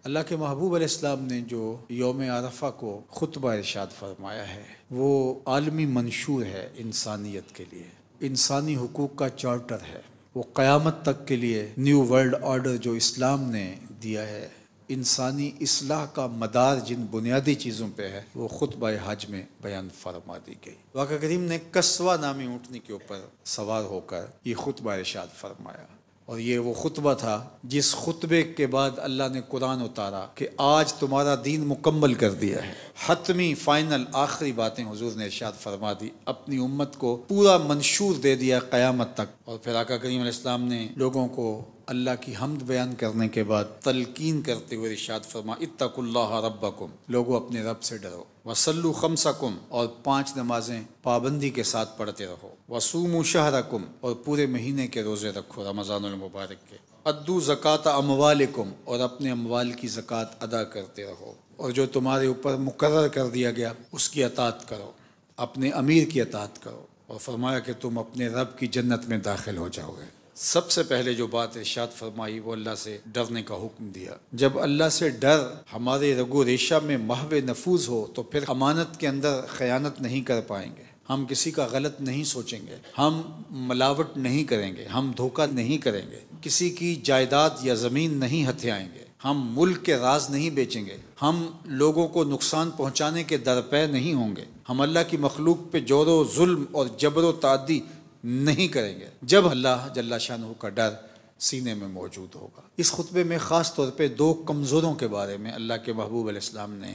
اللہ کے محبوب علیہ السلام نے جو یوم عرفہ کو خطبہ ارشاد فرمایا ہے وہ عالمی منشور ہے انسانیت کے لیے، انسانی حقوق کا چارٹر ہے، وہ قیامت تک کے لیے نیو ورلڈ آرڈر جو اسلام نے دیا ہے، انسانی اصلاح کا مدار جن بنیادی چیزوں پہ ہے وہ خطبہ حج میں بیان فرما دی گئی۔ آقا کریم نے کسوہ نامی اونٹنی کے اوپر سوار ہو کر یہ خطبہ ارشاد فرمایا، اور یہ وہ خطبہ تھا جس خطبے کے بعد اللہ نے قرآن اتارا کہ آج تمہارا دین مکمل کر دیا ہے۔ حتمی فائنل آخری باتیں حضور نے ارشاد فرما دی، اپنی امت کو پورا منشور دے دیا قیامت تک۔ اور پھر آقا کریم علیہ السلام نے لوگوں کو اللہ کی حمد بیان کرنے کے بعد تلقین کرتے ہوئے ارشاد فرما اتقوا اللہ ربکم، لوگوں اپنے رب سے ڈرو، وصلوا خمسکم، اور 5 نمازیں پابندی کے ساتھ پڑھتے رہو، وصوموا شہرکم، اور پورے مہینے کے روزے رکھو رمضان المبارک کے، ادوا زکوٰۃ اموالکم، اور اپنے اموال کی زکوٰۃ ادا کرتے رہو، اور جو تمہارے اوپر مقرر کر دیا گیا اس کی اطاعت کرو، اپنے امیر کی اطاعت کرو، اور فرمایا کہ تم اپنے رب کی جنت میں داخل ہو جاؤ گے۔ سب سے پہلے جو بات ارشاد فرمائی وہ اللہ سے ڈرنے کا حکم دیا۔ جب اللہ سے ڈر ہمارے رگ و ریشہ میں محو نفوذ ہو تو پھر امانت کے اندر خیانت نہیں کر پائیں گے، ہم کسی کا غلط نہیں سوچیں گے، ہم ملاوٹ نہیں کریں گے، ہم دھوکہ نہیں کریں گے، کسی کی جائیداد یا زمین نہیں ہتھیائیں گے، ہم ملک کے راز نہیں بیچیں گے، ہم لوگوں کو نقصان پہنچانے کے درپے نہیں ہوں گے، ہم اللہ کی مخلوق پہ جور و ظلم اور جبر و تعدی نہیں کریں گے، جب اللہ جل شانہ کا ڈر سینے میں موجود ہوگا۔ اس خطبے میں خاص طور پہ 2 کمزوروں کے بارے میں اللہ کے محبوب علیہ السلام نے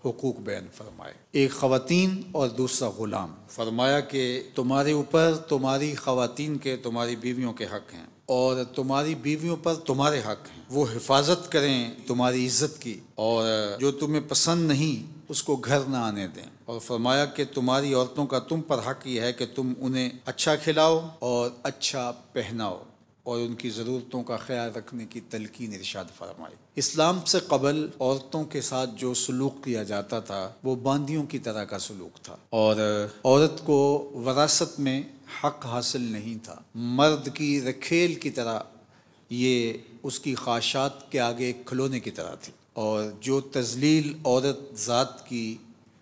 حقوق بیان فرمائے، ایک خواتین اور دوسرا غلام۔ فرمایا کہ تمہارے اوپر تمہاری خواتین کے، تمہاری بیویوں کے حق ہیں، اور تمہاری بیویوں پر تمہارے حق ہیں، وہ حفاظت کریں تمہاری عزت کی، اور جو تمہیں پسند نہیں اس کو گھر نہ آنے دیں، اور فرمایا کہ تمہاری عورتوں کا تم پر حق یہ ہے کہ تم انہیں اچھا کھلاؤ اور اچھا پہناؤ، اور ان کی ضرورتوں کا خیال رکھنے کی تلقین ارشاد فرمائی۔ اسلام سے قبل عورتوں کے ساتھ جو سلوک کیا جاتا تھا وہ باندیوں کی طرح کا سلوک تھا، اور عورت کو وراثت میں حق حاصل نہیں تھا، مرد کی رکھیل کی طرح یہ اس کی خواہشات کے آگے ایک کھلونے کی طرح تھی، اور جو تذلیل عورت ذات کی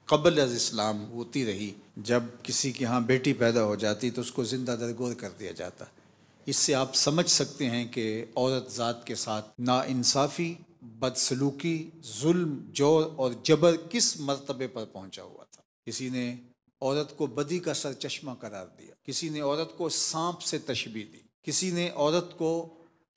قبل از اسلام ہوتی رہی، جب کسی کے ہاں بیٹی پیدا ہو جاتی تو اس کو زندہ درگور کر دیا جاتا۔ اس سے آپ سمجھ سکتے ہیں کہ عورت ذات کے ساتھ ناانصافی، بدسلوکی، ظلم، جور اور جبر کس مرتبے پر پہنچا ہوا تھا۔ کسی نے عورت کو بدی کا سرچشمہ قرار دیا، کسی نے عورت کو سانپ سے تشبیہ دی، کسی نے عورت کو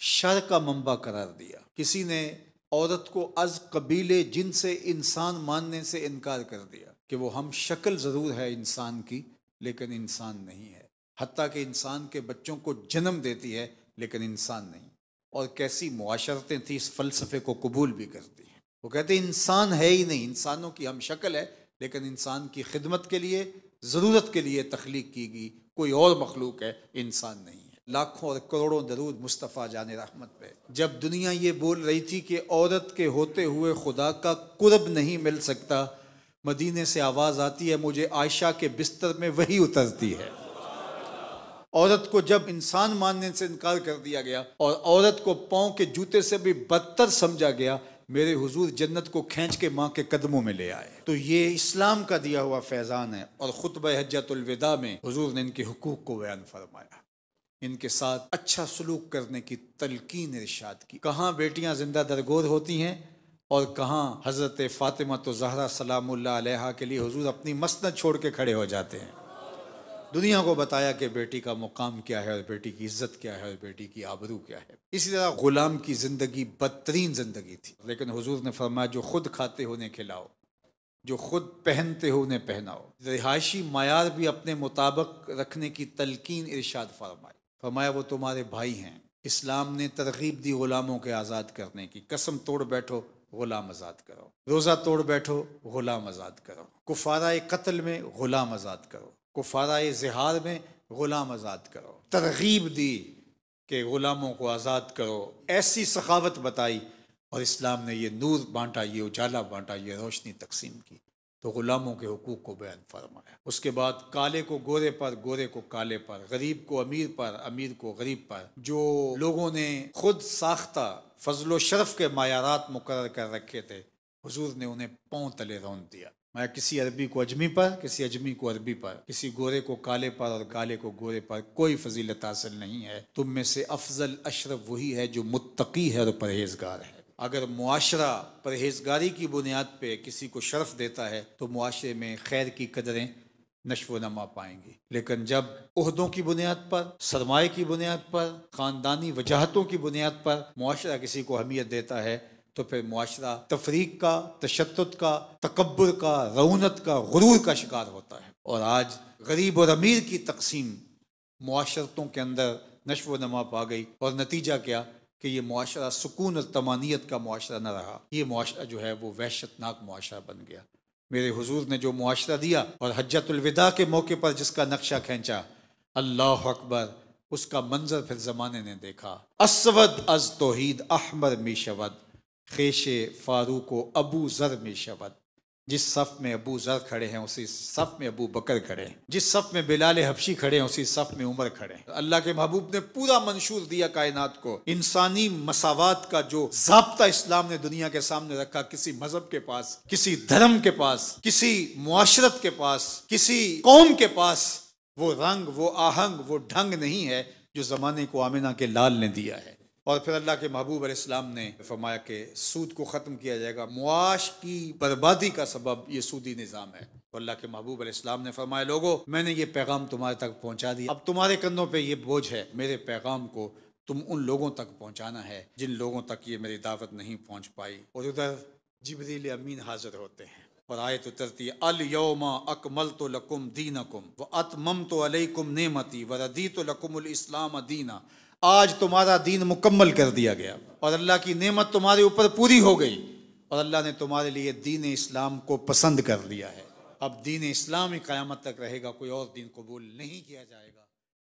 شر کا منبع قرار دیا، کسی نے عورت کو از قبیل جن سے انسان ماننے سے انکار کر دیا کہ وہ ہم شکل ضرور ہے انسان کی لیکن انسان نہیں ہے، حتیٰ کہ انسان کے بچوں کو جنم دیتی ہے لیکن انسان نہیں۔ اور کیسی معاشرتیں تھیں اس فلسفے کو قبول بھی کرتی ہیں، وہ کہتے ہیں انسان ہے ہی نہیں، انسانوں کی ہم شکل ہے لیکن انسان کی خدمت کے لیے، ضرورت کے لیے تخلیق کی گئی کوئی اور مخلوق ہے، انسان نہیں ہے۔ لاکھوں اور کروڑوں درود مصطفیٰ جان رحمت پہ۔ جب دنیا یہ بول رہی تھی کہ عورت کے ہوتے ہوئے خدا کا قرب نہیں مل سکتا، مدینے سے آواز آتی ہے مجھے عائشہ کے بستر میں وہی اترتی ہے۔ عورت کو جب انسان ماننے سے انکار کر دیا گیا اور عورت کو پاؤں کے جوتے سے بھی بدتر سمجھا گیا، میرے حضور جنت کو کھینچ کے ماں کے قدموں میں لے آئے۔ تو یہ اسلام کا دیا ہوا فیضان ہے، اور خطبہ حجۃ الوداع میں حضور نے ان کے حقوق کو بیان فرمایا، ان کے ساتھ اچھا سلوک کرنے کی تلقین ارشاد کی۔ کہاں بیٹیاں زندہ درگور ہوتی ہیں اور کہاں حضرت فاطمہ زہرا سلام اللہ علیہا کے لیے حضور اپنی مسند چھوڑ کے کھڑے ہو جاتے ہیں۔ دنیا کو بتایا کہ بیٹی کا مقام کیا ہے، اور بیٹی کی عزت کیا ہے، اور بیٹی کی آبرو کیا ہے۔ اسی طرح غلام کی زندگی بدترین زندگی تھی، لیکن حضور نے فرمایا جو خود کھاتے ہو انہیں کھلاؤ، جو خود پہنتے ہو انہیں پہناؤ۔ رہائشی معیار بھی اپنے مطابق رکھنے کی تلقین ارشاد فرمائی۔ فرمایا وہ تمہارے بھائی ہیں۔ اسلام نے ترغیب دی غلاموں کے آزاد کرنے کی، قسم توڑ بیٹھو غلام آزاد کرو، روزہ توڑ بیٹھو غلام آزاد کرو، کفارہ قتل میں غلام آزاد کرو، کفارہ زہار میں غلام آزاد کرو۔ ترغیب دی کہ غلاموں کو آزاد کرو، ایسی سخاوت بتائی، اور اسلام نے یہ نور بانٹا، یہ اجالا بانٹا، یہ روشنی تقسیم کی۔ تو غلاموں کے حقوق کو بیان فرمایا۔ اس کے بعد کالے کو گورے پر، گورے کو کالے پر، غریب کو امیر پر، امیر کو غریب پر۔ جو لوگوں نے خود ساختہ فضل و شرف کے معیارات مقرر کر رکھے تھے، حضور نے انہیں پاؤں تلے رون دیا۔ میں کسی عربی کو اجمی پر، کسی اجمی کو عربی پر، کسی گورے کو کالے پر اور کالے کو گورے پر کوئی فضیلت حاصل نہیں ہے۔ تم میں سے افضل اشرف وہی ہے جو متقی ہے اور پرہیزگار ہے۔ اگر معاشرہ پرہیزگاری کی بنیاد پہ کسی کو شرف دیتا ہے تو معاشرے میں خیر کی قدریں نشو و نما پائیں گی، لیکن جب عہدوں کی بنیاد پر، سرمایہ کی بنیاد پر، خاندانی وجاہتوں کی بنیاد پر معاشرہ کسی کو اہمیت دیتا ہے تو پھر معاشرہ تفریق کا، تشدد کا، تکبر کا، رعونت کا، غرور کا شکار ہوتا ہے۔ اور آج غریب اور امیر کی تقسیم معاشرتوں کے اندر نشو و نما پا گئی، اور نتیجہ کیا کہ یہ معاشرہ سکون اور طمانینت کا معاشرہ نہ رہا، یہ معاشرہ جو ہے وہ وحشت ناک معاشرہ بن گیا۔ میرے حضور نے جو معاشرہ دیا اور حجۃ الوداع کے موقع پر جس کا نقشہ کھینچا، اللہ اکبر، اس کا منظر پھر زمانے نے دیکھا۔ اسود از توحید احمر می شود، خیش فاروق و ابو ذر می شود۔ جس صف میں ابو ذر کھڑے ہیں اسی صف میں ابو بکر کھڑے ہیں، جس صف میں بلال حبشی کھڑے ہیں اسی صف میں عمر کھڑے ہیں۔ اللہ کے محبوب نے پورا منشور دیا کائنات کو۔ انسانی مساوات کا جو ضابطہ اسلام نے دنیا کے سامنے رکھا، کسی مذہب کے پاس، کسی دھرم کے پاس، کسی معاشرت کے پاس، کسی قوم کے پاس وہ رنگ، وہ آہنگ، وہ ڈھنگ نہیں ہے جو زمانے کو آمنہ کے لال نے دیا ہے۔ اور پھر اللہ کے محبوب علیہ السلام نے فرمایا کہ سود کو ختم کیا جائے گا، معاش کی بربادی کا سبب یہ سودی نظام ہے۔ تو اللہ کے محبوب علیہ السلام نے فرمایا، لوگو میں نے یہ پیغام تمہارے تک پہنچا دیا، اب تمہارے کندھوں پہ یہ بوجھ ہے، میرے پیغام کو تم ان لوگوں تک پہنچانا ہے جن لوگوں تک یہ میری دعوت نہیں پہنچ پائی۔ اور ادھر جبریل امین حاضر ہوتے ہیں اور آیت اترتی ہے، الیوم اکملت لکم دینکم واتممت علیکم نعمتی وردیت لکم الاسلام دینا۔ آج تمہارا دین مکمل کر دیا گیا اور اللہ کی نعمت تمہارے اوپر پوری ہو گئی، اور اللہ نے تمہارے لیے دین اسلام کو پسند کر لیا ہے۔ اب دین اسلام ہی قیامت تک رہے گا، کوئی اور دین قبول نہیں کیا جائے گا۔